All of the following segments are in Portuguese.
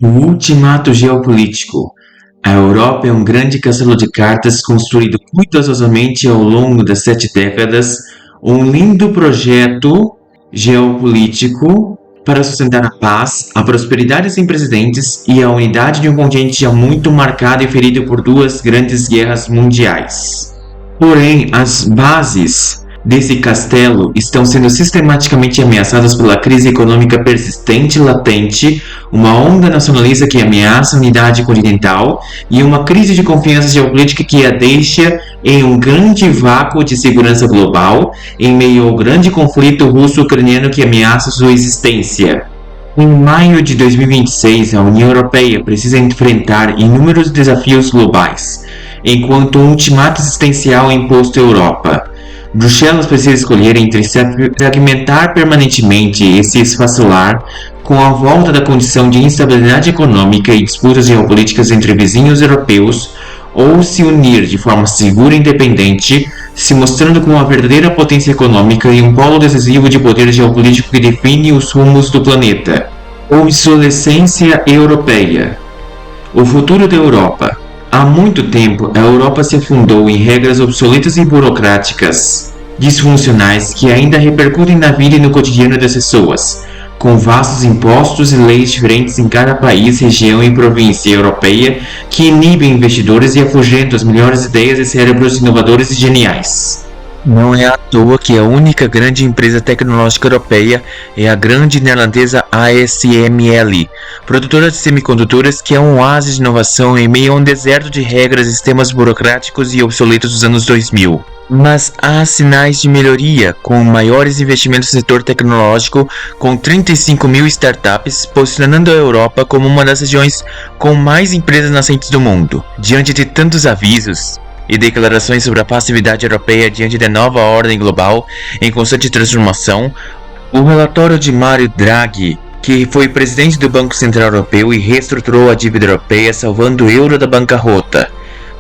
O ultimato geopolítico. A Europa é um grande castelo de cartas construído cuidadosamente ao longo das 7 décadas, um lindo projeto geopolítico para sustentar a paz, a prosperidade sem precedentes e a unidade de um continente já muito marcado e ferido por 2 grandes guerras mundiais. Porém, as bases desse castelo estão sendo sistematicamente ameaçadas pela crise econômica persistente e latente, uma onda nacionalista que ameaça a unidade continental e uma crise de confiança geopolítica que a deixa em um grande vácuo de segurança global, em meio ao grande conflito russo-ucraniano que ameaça sua existência. Em maio de 2026, a União Europeia precisa enfrentar inúmeros desafios globais, enquanto um ultimato existencial é imposto à Europa. Bruxelas precisa escolher entre se fragmentar permanentemente e se esfacelar com a volta da condição de instabilidade econômica e disputas geopolíticas entre vizinhos europeus, ou se unir de forma segura e independente, se mostrando como uma verdadeira potência econômica e um polo decisivo de poder geopolítico que define os rumos do planeta. Obsolescência europeia. O futuro da Europa. Há muito tempo, a Europa se afundou em regras obsoletas e burocráticas, disfuncionais que ainda repercutem na vida e no cotidiano das pessoas, com vastos impostos e leis diferentes em cada país, região e província europeia que inibem investidores e afugentam as melhores ideias e cérebros inovadores e geniais. Não é à toa que a única grande empresa tecnológica europeia é a grande neerlandesa ASML, produtora de semicondutores que é um oásis de inovação em meio a um deserto de regras e sistemas burocráticos e obsoletos dos anos 2000. Mas há sinais de melhoria, com maiores investimentos no setor tecnológico, com 35 mil startups, posicionando a Europa como uma das regiões com mais empresas nascentes do mundo. Diante de tantos avisos e declarações sobre a passividade europeia diante da nova ordem global em constante transformação, o relatório de Mario Draghi, que foi presidente do Banco Central Europeu e reestruturou a dívida europeia, salvando o euro da bancarrota.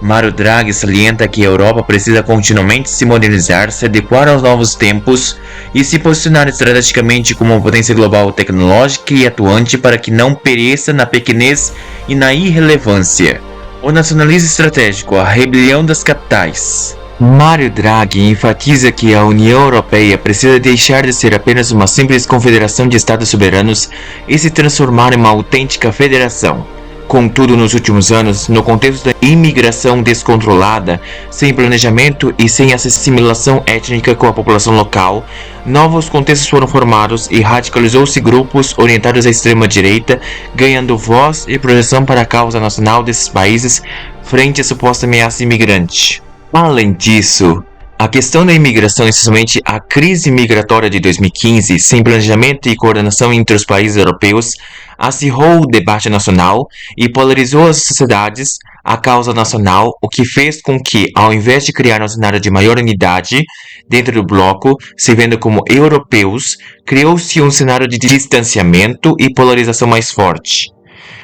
Mario Draghi salienta que a Europa precisa continuamente se modernizar, se adequar aos novos tempos e se posicionar estrategicamente como uma potência global tecnológica e atuante para que não pereça na pequenez e na irrelevância. O nacionalismo estratégico, a rebelião das capitais. Mario Draghi enfatiza que a União Europeia precisa deixar de ser apenas uma simples confederação de estados soberanos e se transformar em uma autêntica federação. Contudo, nos últimos anos, no contexto da imigração descontrolada, sem planejamento e sem assimilação étnica com a população local, novos contextos foram formados e radicalizou-se grupos orientados à extrema-direita, ganhando voz e projeção para a causa nacional desses países frente à suposta ameaça imigrante. Além disso, a questão da imigração, especialmente a crise migratória de 2015, sem planejamento e coordenação entre os países europeus, acirrou o debate nacional e polarizou as sociedades, a causa nacional, o que fez com que, ao invés de criar um cenário de maior unidade dentro do bloco, se vendo como europeus, criou-se um cenário de distanciamento e polarização mais forte.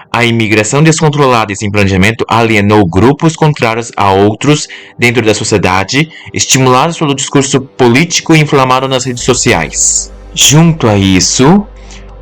A imigração descontrolada e sem planejamento alienou grupos contrários a outros dentro da sociedade, estimulados pelo discurso político inflamado nas redes sociais. Junto a isso,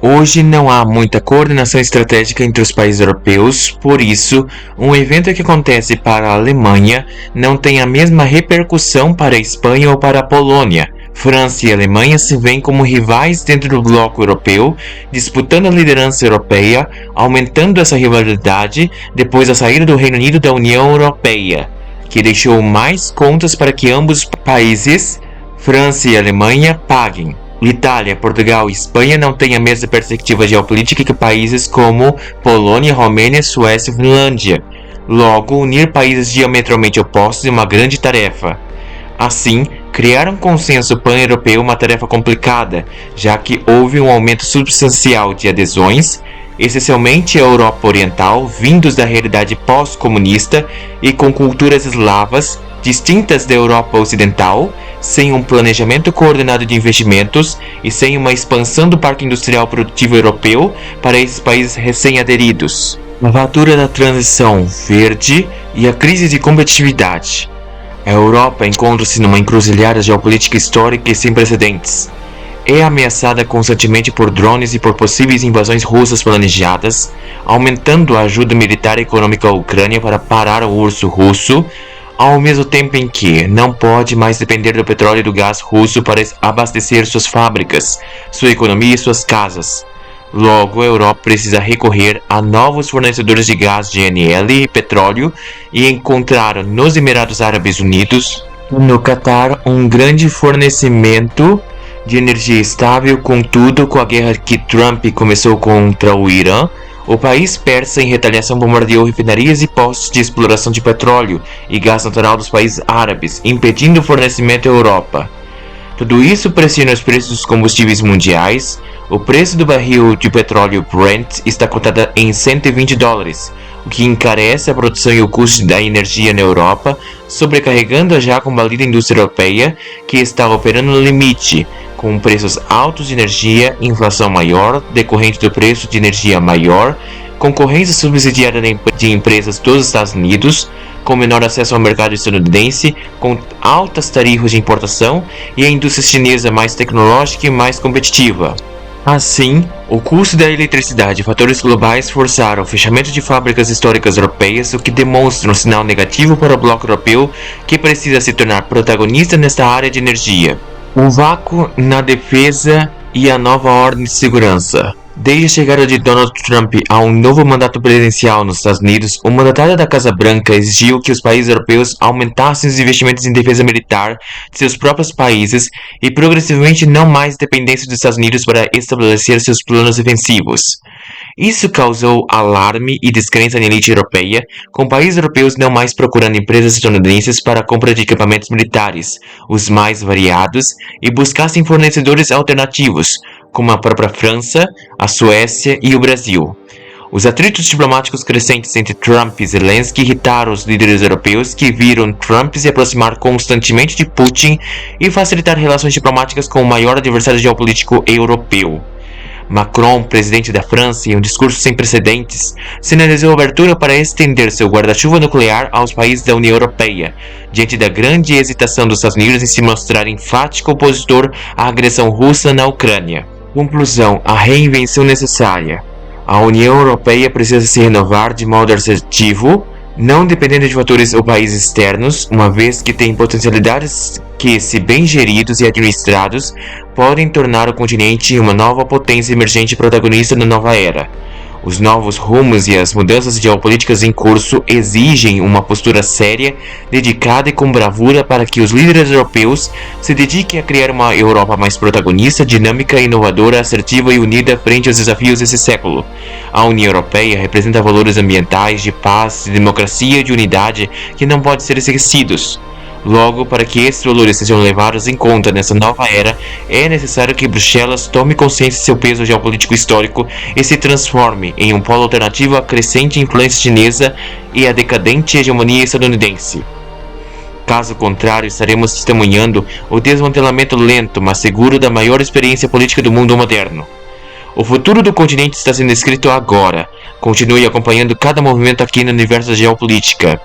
hoje não há muita coordenação estratégica entre os países europeus, por isso, um evento que acontece para a Alemanha não tem a mesma repercussão para a Espanha ou para a Polônia. França e Alemanha se veem como rivais dentro do bloco europeu, disputando a liderança europeia, aumentando essa rivalidade depois da saída do Reino Unido da União Europeia, que deixou mais contas para que ambos os países, França e Alemanha, paguem. Itália, Portugal e Espanha não têm a mesma perspectiva geopolítica que países como Polônia, Romênia, Suécia e Finlândia. Logo, unir países diametralmente opostos é uma grande tarefa. Assim, criar um consenso pan-europeu é uma tarefa complicada, já que houve um aumento substancial de adesões, essencialmente a Europa Oriental, vindos da realidade pós-comunista e com culturas eslavas, distintas da Europa Ocidental, sem um planejamento coordenado de investimentos e sem uma expansão do parque industrial produtivo europeu para esses países recém-aderidos. A fatura da transição verde e a crise de competitividade. A Europa encontra-se numa encruzilhada geopolítica histórica e sem precedentes. é ameaçada constantemente por drones e por possíveis invasões russas planejadas, aumentando a ajuda militar e econômica à Ucrânia para parar o urso russo, ao mesmo tempo em que não pode mais depender do petróleo e do gás russo para abastecer suas fábricas, sua economia e suas casas. Logo, a Europa precisa recorrer a novos fornecedores de gás GNL e petróleo e encontrar nos Emirados Árabes Unidos e no Catar um grande fornecimento de energia estável. Contudo, com a guerra que Trump começou contra o Irã, o país persa em retaliação bombardeou refinarias e postos de exploração de petróleo e gás natural dos países árabes, impedindo o fornecimento à Europa. Tudo isso pressiona os preços dos combustíveis mundiais. O preço do barril de petróleo Brent está cotado em $120, o que encarece a produção e o custo da energia na Europa, sobrecarregando a já combalida indústria europeia, que está operando no limite, com preços altos de energia, inflação maior, decorrente do preço de energia maior, concorrência subsidiada de empresas dos Estados Unidos, com menor acesso ao mercado estadunidense, com altas tarifas de importação, e a indústria chinesa mais tecnológica e mais competitiva. Assim, o custo da eletricidade e fatores globais forçaram o fechamento de fábricas históricas europeias, o que demonstra um sinal negativo para o bloco europeu, que precisa se tornar protagonista nesta área de energia. O vácuo na defesa e a nova ordem de segurança. Desde a chegada de Donald Trump a um novo mandato presidencial nos Estados Unidos, o mandatário da Casa Branca exigiu que os países europeus aumentassem os investimentos em defesa militar de seus próprios países e progressivamente não mais dependência dos Estados Unidos para estabelecer seus planos defensivos. Isso causou alarme e descrença na elite europeia, com países europeus não mais procurando empresas estadunidenses para a compra de equipamentos militares, os mais variados, e buscassem fornecedores alternativos, como a própria França, a Suécia e o Brasil. Os atritos diplomáticos crescentes entre Trump e Zelensky irritaram os líderes europeus, que viram Trump se aproximar constantemente de Putin e facilitar relações diplomáticas com o maior adversário geopolítico europeu. Macron, presidente da França, em um discurso sem precedentes, sinalizou abertura para estender seu guarda-chuva nuclear aos países da União Europeia, diante da grande hesitação dos Estados Unidos em se mostrar enfático opositor à agressão russa na Ucrânia. Conclusão: a reinvenção necessária. A União Europeia precisa se renovar de modo assertivo, não dependendo de fatores ou países externos, uma vez que tem potencialidades que, se bem geridos e administrados, podem tornar o continente uma nova potência emergente protagonista na nova era. Os novos rumos e as mudanças geopolíticas em curso exigem uma postura séria, dedicada e com bravura para que os líderes europeus se dediquem a criar uma Europa mais protagonista, dinâmica, inovadora, assertiva e unida frente aos desafios desse século. A União Europeia representa valores ambientais, de paz, de democracia e de unidade que não podem ser esquecidos. Logo, para que esses valores sejam levados em conta nessa nova era, é necessário que Bruxelas tome consciência de seu peso geopolítico histórico e se transforme em um polo alternativo à crescente influência chinesa e à decadente hegemonia estadunidense. Caso contrário, estaremos testemunhando o desmantelamento lento, mas seguro da maior experiência política do mundo moderno. O futuro do continente está sendo escrito agora. Continue acompanhando cada movimento aqui no universo da geopolítica.